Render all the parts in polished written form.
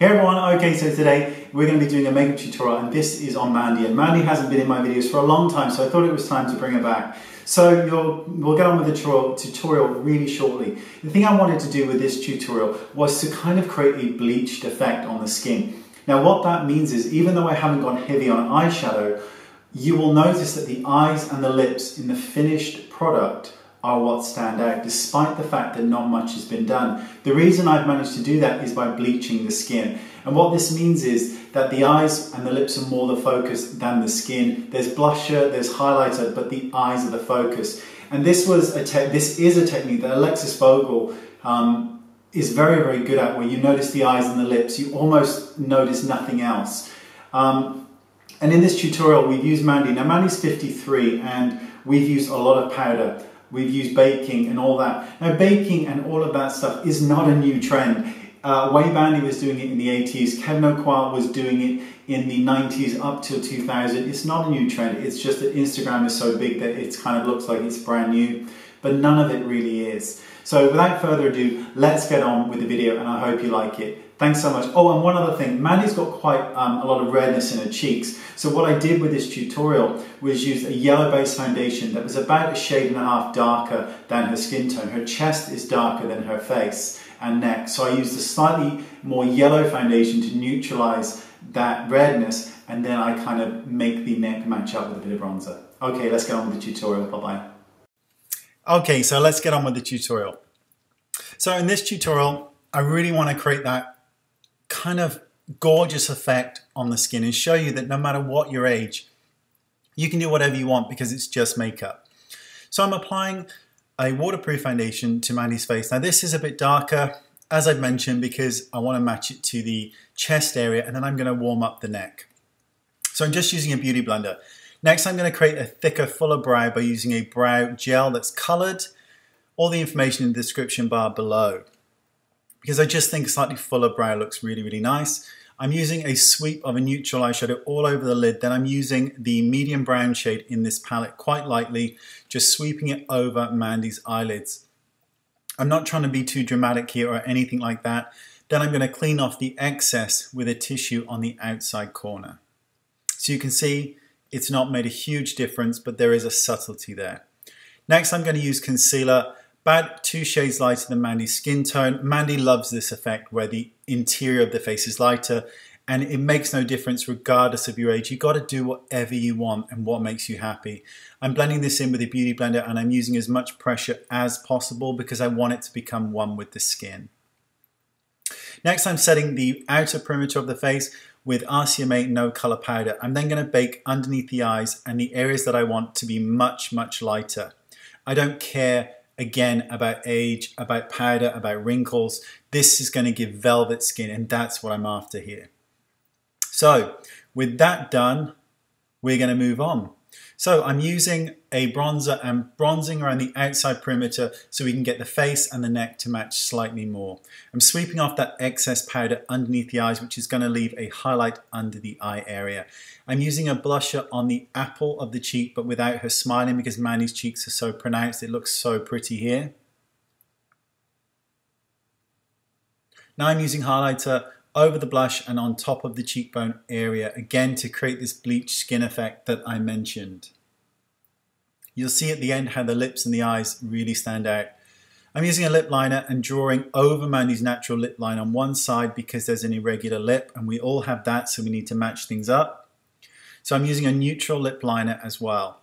Hey everyone, okay, so today we're going to be doing a makeup tutorial and this is on Mandy. And Mandy hasn't been in my videos for a long time, so I thought it was time to bring her back. So we'll get on with the tutorial really shortly. The thing I wanted to do with this tutorial was to kind of create a bleached effect on the skin. Now what that means is, even though I haven't gone heavy on eyeshadow, you will notice that the eyes and the lips in the finished product are what stand out, despite the fact that not much has been done. The reason I've managed to do that is by bleaching the skin. And what this means is that the eyes and the lips are more the focus than the skin. There's blusher, there's highlighter, but the eyes are the focus. And this is a technique that Alexis Vogel is very, very good at, where you notice the eyes and the lips, you almost notice nothing else. And in this tutorial, we've used Mandy. Now Mandy's 53 and we've used a lot of powder. We've used baking and all that. Now baking and all of that stuff is not a new trend. Way Mandy was doing it in the 80s, Kevin O'Quarr was doing it in the 90s up till 2000. It's not a new trend, it's just that Instagram is so big that it kind of looks like it's brand new, but none of it really is. So without further ado, let's get on with the video and I hope you like it. Thanks so much. Oh, and one other thing, Mandy's got quite a lot of redness in her cheeks. So what I did with this tutorial was use a yellow base foundation that was about a shade and a half darker than her skin tone. Her chest is darker than her face and neck. So I used a slightly more yellow foundation to neutralize that redness, and then I kind of make the neck match up with a bit of bronzer. Okay, let's get on with the tutorial. Bye-bye. Okay, so let's get on with the tutorial. So in this tutorial, I really want to create that kind of gorgeous effect on the skin and show you that no matter what your age, you can do whatever you want because it's just makeup. So I'm applying a waterproof foundation to Mandy's face. Now this is a bit darker, as I've mentioned, because I want to match it to the chest area, and then I'm going to warm up the neck. So I'm just using a beauty blender. Next I'm going to create a thicker, fuller brow by using a brow gel that's coloured. All the information in the description bar below, because I just think a slightly fuller brow looks really, really nice. I'm using a sweep of a neutral eyeshadow all over the lid. Then I'm using the medium brown shade in this palette quite lightly, just sweeping it over Mandy's eyelids. I'm not trying to be too dramatic here or anything like that. Then I'm going to clean off the excess with a tissue on the outside corner. So you can see it's not made a huge difference, but there is a subtlety there. Next, I'm going to use concealer, about 2 shades lighter than Mandy's skin tone. Mandy loves this effect where the interior of the face is lighter, and it makes no difference regardless of your age. You've got to do whatever you want and what makes you happy. I'm blending this in with a beauty blender and I'm using as much pressure as possible because I want it to become one with the skin. Next, I'm setting the outer perimeter of the face with RCMA no color powder. I'm then going to bake underneath the eyes and the areas that I want to be much, much lighter. I don't care again about age, about powder, about wrinkles. This is going to give velvet skin, and that's what I'm after here. So with that done, we're going to move on. So I'm using a bronzer and bronzing around the outside perimeter so we can get the face and the neck to match slightly more. I'm sweeping off that excess powder underneath the eyes, which is going to leave a highlight under the eye area. I'm using a blusher on the apple of the cheek, but without her smiling, because Mandy's cheeks are so pronounced. It looks so pretty here. Now I'm using highlighter over the blush and on top of the cheekbone area, again to create this bleached skin effect that I mentioned. You'll see at the end how the lips and the eyes really stand out. I'm using a lip liner and drawing over Mandy's natural lip line on one side because there's an irregular lip, and we all have that, so we need to match things up. So I'm using a neutral lip liner as well.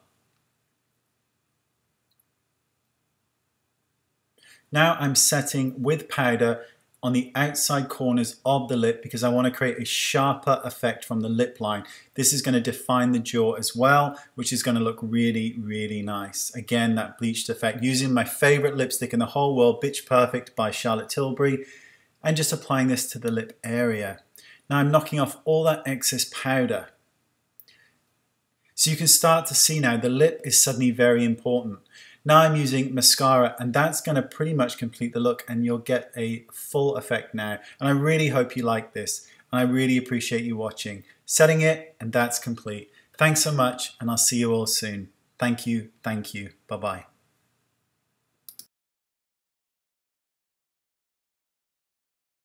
Now I'm setting with powder on the outside corners of the lip because I want to create a sharper effect from the lip line. This is going to define the jaw as well, which is going to look really, really nice. Again, that bleached effect, using my favorite lipstick in the whole world, Bitch Perfect by Charlotte Tilbury, and just applying this to the lip area. Now I'm knocking off all that excess powder. So you can start to see now the lip is suddenly very important. Now I'm using mascara, and that's going to pretty much complete the look, and you'll get a full effect now. And I really hope you like this, and I really appreciate you watching. Setting it, and that's complete. Thanks so much, and I'll see you all soon. Thank you, bye-bye.